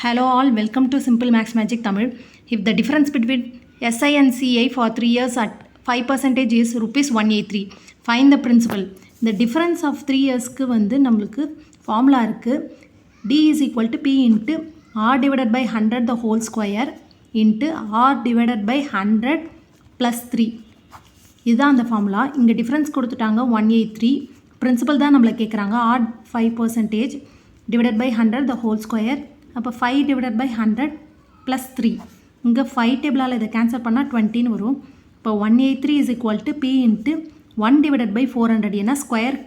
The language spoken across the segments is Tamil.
Hello all, welcome to Simple Max Magic Tamil. If the difference between SI and CI for 3 years at 5% is rupees 183, find the principal. The difference of 3 yearsக்கு வந்து நம்மளுக்கு formula இருக்கு. D is equal to P into R divided by 100 the whole square into R divided by 100 plus 3. இதுதான் அந்த formula. இங்க difference கொடுத்துட்டாங்க 183. Principal தான் நம்மள கேக்குறாங்க. R 5% divided by 100 the whole square. அப்போ 5 divided by 100 plus 3. இங்கே 5 டேபிளால் இதை கேன்சல் பண்ணால் 20 வரும். இப்போ 183 is equal to P into 1 divided by 400. ஏன்னா ஸ்கொயர்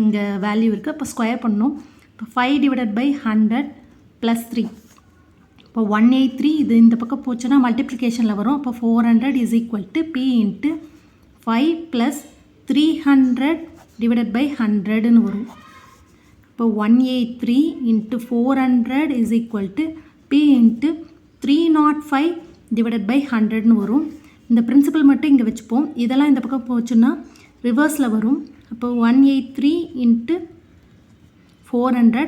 இங்கே வேல்யூ இருக்குது. அப்போ ஸ்கொயர் பண்ணணும். இப்போ 5 divided by 100 plus 3. இப்போ 183 இது இந்த பக்கம் போச்சுன்னா மல்டிப்ளிகேஷனில் வரும். அப்போ 400 is equal to P into 5 plus 300 divided by 100ன்னு வரும். இப்போ 183 into 400 is equal to P into 305 divided by 100ன்னு வரும். இந்த பிரின்சிபல் மட்டும் இங்கே வச்சுப்போம். இதெல்லாம் இந்த பக்கம் போச்சுன்னா ரிவர்ஸில் வரும். அப்போ 183 into 400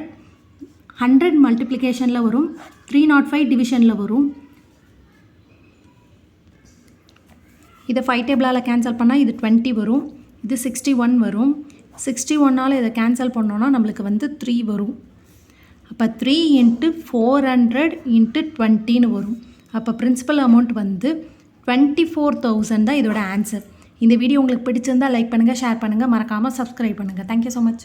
100 மல்டிப்ளிகேஷனில் வரும், 305 டிவிஷனில் வரும். இதை 5 டேபிளால் கேன்சல் பண்ணால் இது 20 வரும், இது 61 வரும். 61ஆல் இதை கேன்சல் பண்ணோன்னா நம்மளுக்கு வந்து 3 வரும். அப்போ 3 into 400 into 20ன்னு வரும். அப்போ பிரின்சிபல் அமௌண்ட் வந்து 24,000 தான் இதோட ஆன்சர். இந்த வீடியோ உங்களுக்கு பிடிச்சிருந்தால் லைக் பண்ணுங்கள், ஷேர் பண்ணுங்கள், மறக்காமல் சப்ஸ்கிரைப் பண்ணுங்கள். Thank you so much.